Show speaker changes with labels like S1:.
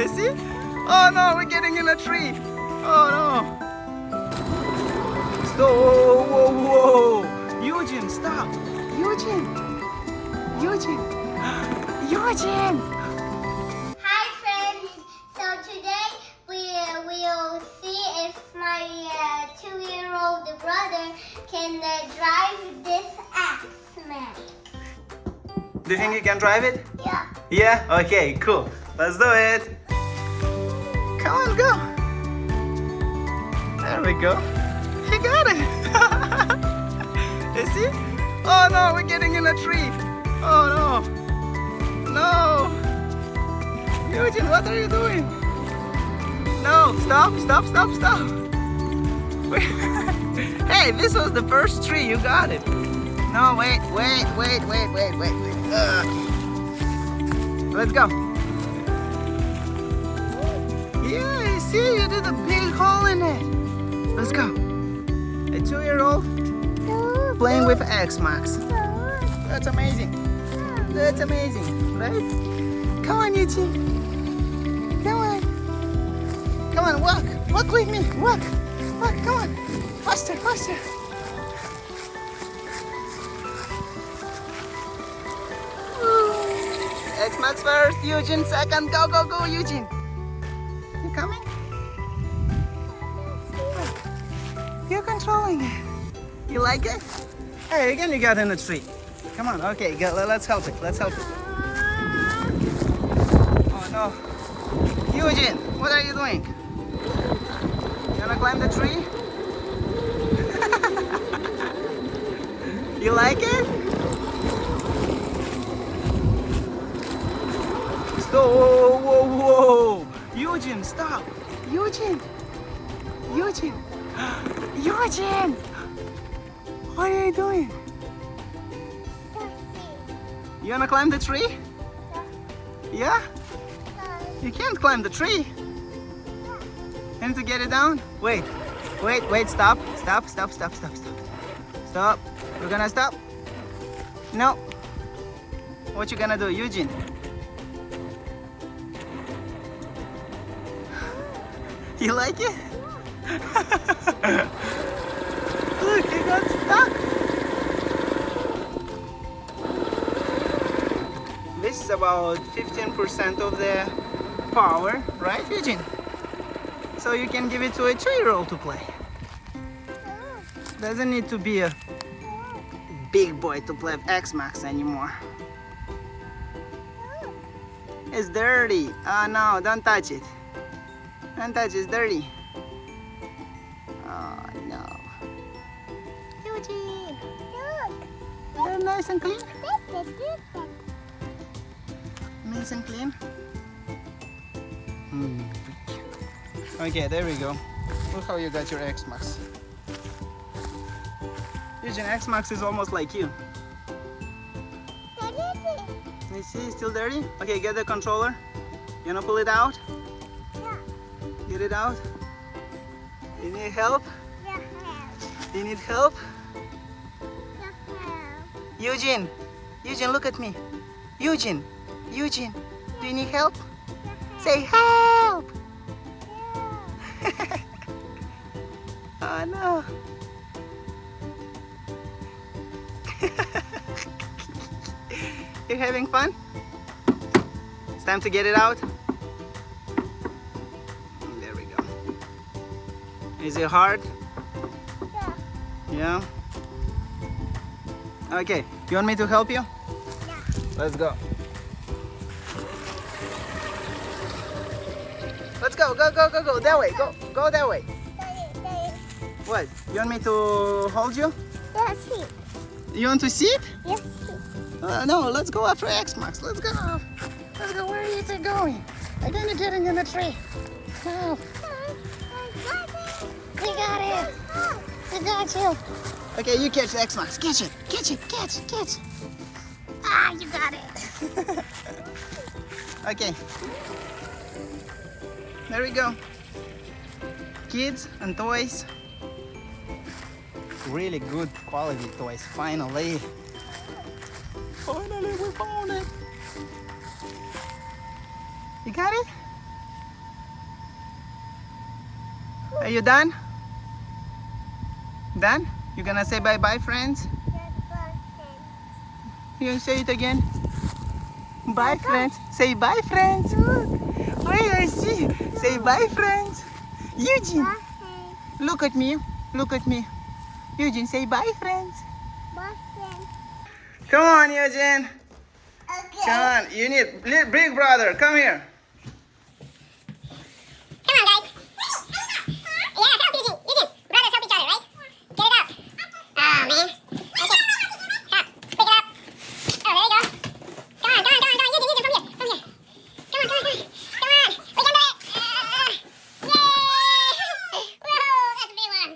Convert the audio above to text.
S1: You see? Oh no, we're getting in a tree. Oh no. Stop. Whoa, whoa, whoa. Eugene, stop. Eugene. Eugene. Eugene.
S2: Hi friends. So today we will see if my 2-year-old brother can drive this XMAXX.
S1: Do you think you can drive it?
S2: Yeah.
S1: Yeah? Okay, cool. Let's do it. Come on, go. There we go. You got it. You see? Oh no, we're getting in a tree. Oh no. No. Eugene, what are you doing? No, stop, stop, stop, stop. Hey, this was the first tree. You got it. No, wait. Let's go. Yeah, you see, you did a big hole in it. Let's go. A 2-year-old playing with XMAXX. That's amazing. That's amazing, right? Come on, Eugene. Come on. Come on, walk. Walk with me. Walk. Walk, come on. Faster, faster. XMAXX first, Eugene second. Go, go, go, Eugene. You coming? You're controlling it. You like it? Hey, again you got in the tree. Come on, okay, let's help it. Let's help it. Oh no. Eugene, what are you doing? You wanna climb the tree? You like it? Whoa, whoa, whoa! Eugene, stop! Eugene! Eugene! Eugene! What are you doing? You wanna climb the tree? Yeah? You can't climb the tree. You need to get it down? Wait, stop. Stop. Stop. We're gonna stop? No. What you gonna do, Eugene? You like it? Look, he got stuck. This is about 15% of the power, right, Eugene? So you can give it to a 2-year-old to play. Doesn't need to be a big boy to play with XMAXX anymore. It's dirty. Oh no, don't touch it. Don't touch it, it's dirty. Oh no. Eugene! Look! They're nice and clean? Nice and clean? Okay, there we go. Look how you got your XMAXX. Eugene, XMAXX is almost like you. You see, it's still dirty? Okay, get the controller. You wanna pull it out?
S2: Yeah.
S1: Get it out? You need help?
S2: Yeah.
S1: You need help?
S2: Yeah.
S1: Eugene! Eugene, look at me. Eugene! Eugene! Do you need help? Say help! Oh no! You're having fun? It's time to get it out. There we go. Is it hard?
S2: Yeah.
S1: Yeah? Okay, you want me to help you?
S2: Yeah.
S1: Let's go. Let's go, go that way, go that way. What? You want me to hold you?
S2: Yes.
S1: You want to sit?
S2: Yes.
S1: No, let's go after XMAXX. Let's go. Let's go. Where are you going? Again, you're getting in the tree. No. We got it. We got you. Okay, you catch the XMAXX. Catch it. Catch. Ah, you got it. Okay. There we go. Kids and toys. Really good quality toys, finally. Finally, we found it. You got it? you done? Done? You gonna say bye-bye, friends? You say it again. Bye, friends. Say bye, friends. Wait, I see. Say bye, friends. Eugene, look at me. Look at me. Eugene, say bye, friends. Come on, Eugene. Come on. You need big brother. Come here.
S2: Come on, guys. Yeah, help Eugene. Eugene, brothers help each other, right? Get it out. Oh, man.